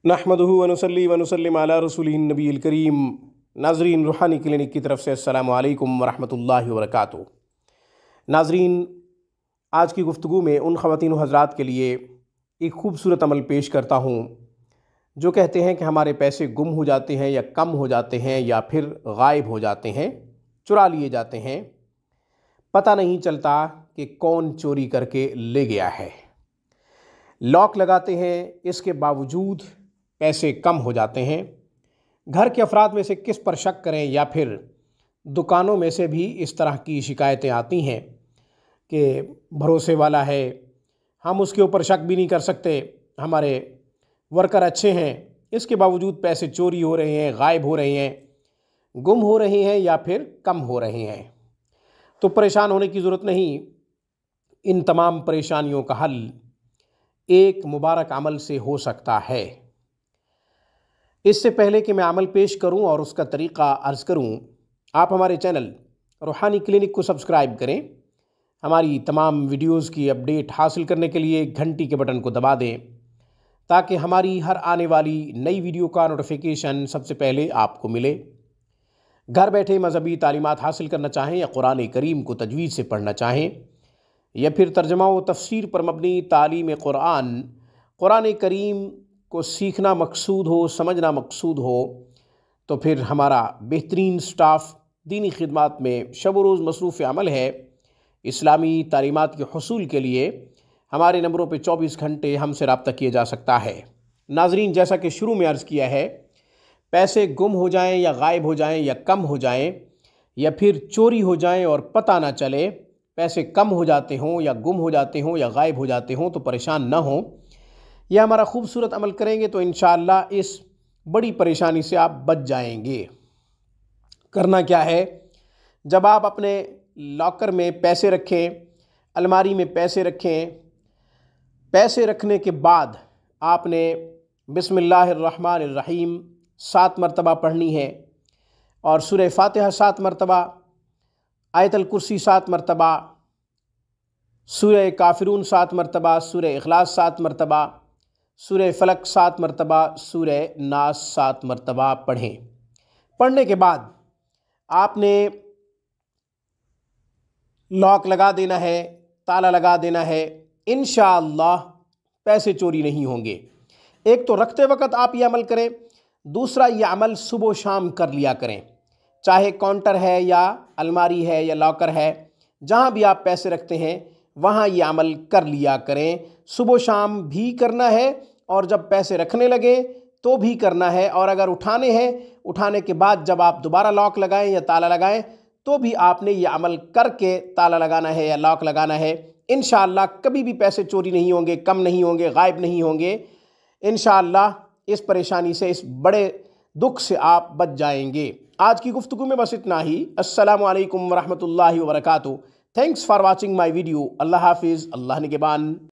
नहमदुहु व नुसल्ली व नुसल्लिम अला रसूलिहिन नबील करीम। नाज़रीन, रूहानी क्लिनिक की तरफ से अस्सलामु अलैकुम व रहमतुल्लाहि व बरकातुहू। नाज़रीन, आज की गुफ्तगू में उन ख़वातीन हज़रात के लिए एक ख़ूबसूरत अमल पेश करता हूँ जो कहते हैं कि हमारे पैसे गुम हो जाते हैं या कम हो जाते हैं या फिर गायब हो जाते हैं, चुरा लिए जाते हैं, पता नहीं चलता कि कौन चोरी करके ले गया है। लॉक लगाते हैं, इसके बावजूद पैसे कम हो जाते हैं। घर के अफराद में से किस पर शक करें, या फिर दुकानों में से भी इस तरह की शिकायतें आती हैं कि भरोसे वाला है, हम उसके ऊपर शक भी नहीं कर सकते, हमारे वर्कर अच्छे हैं, इसके बावजूद पैसे चोरी हो रहे हैं, गायब हो रहे हैं, गुम हो रहे हैं या फिर कम हो रहे हैं। तो परेशान होने की ज़रूरत नहीं। इन तमाम परेशानियों का हल एक मुबारक अमल से हो सकता है। इससे पहले कि मैं अमल पेश करूं और उसका तरीक़ा अर्ज़ करूं, आप हमारे चैनल रूहानी क्लिनिक को सब्सक्राइब करें। हमारी तमाम वीडियोस की अपडेट हासिल करने के लिए घंटी के बटन को दबा दें ताकि हमारी हर आने वाली नई वीडियो का नोटिफिकेशन सबसे पहले आपको मिले। घर बैठे मज़हबी तालीमात हासिल करना चाहें या कुरान करीम को तजवीज़ से पढ़ना चाहें या फिर तर्जमा व तफसीर पर मबनी तालीम कुरान करीम को सीखना मकसूद हो, समझना मकसूद हो, तो फिर हमारा बेहतरीन स्टाफ दीनी खिदमत में शब रोज़ मसरूफ़ अमल है। इस्लामी तालीमात के हुसूल के लिए हमारे नंबरों पे 24 घंटे हमसे रब्ता किया जा सकता है। नाज़रीन, जैसा कि शुरू में अर्ज़ किया है, पैसे गुम हो जाएं या गायब हो जाएं या कम हो जाएं या फिर चोरी हो जाएं और पता ना चले, पैसे कम हो जाते हों या गुम हो जाते हों या गायब हो जाते हों, तो परेशान ना हों। यह हमारा खूबसूरत अमल करेंगे तो इंशाअल्लाह इस बड़ी परेशानी से आप बच जाएंगे। करना क्या है, जब आप अपने लॉकर में पैसे रखें, अलमारी में पैसे रखें, पैसे रखने के बाद आपने बिस्मिल्लाहिर्रहमानिर्रहीम 7 मरतबा पढ़नी है और सूरह फातिहा 7 मरतबा, आयतल कुर्सी 7 मरतबा, सूरह काफिरून 7 मरतबा, सूरह इखलास 7 मरतबा, सूरह फलक 7 मरतबा, सूरह नास 7 मरतबा पढ़ें। पढ़ने के बाद आपने लॉक लगा देना है, ताला लगा देना है। इंशाअल्लाह पैसे चोरी नहीं होंगे। एक तो रखते वक्त आप ये अमल करें, दूसरा ये अमल सुबह शाम कर लिया करें। चाहे काउंटर है या अलमारी है या लॉकर है, जहाँ भी आप पैसे रखते हैं वहाँ ये अमल कर लिया करें। सुबह शाम भी करना है और जब पैसे रखने लगे तो भी करना है, और अगर उठाने हैं, उठाने के बाद जब आप दोबारा लॉक लगाएं या ताला लगाएं तो भी आपने ये अमल करके ताला लगाना है या लॉक लगाना है। इंशाअल्लाह कभी भी पैसे चोरी नहीं होंगे, कम नहीं होंगे, गायब नहीं होंगे। इंशाअल्लाह इस परेशानी से, इस बड़े दुख से आप बच जाएंगे। आज की गुफ्तगू में बस इतना ही। अस्सलामु अलैकुम व रहमतुल्लाहि व बरकातुहू। Thanks for watching my video. अल्लाह हाफिज़। अल्लाह निगहबान।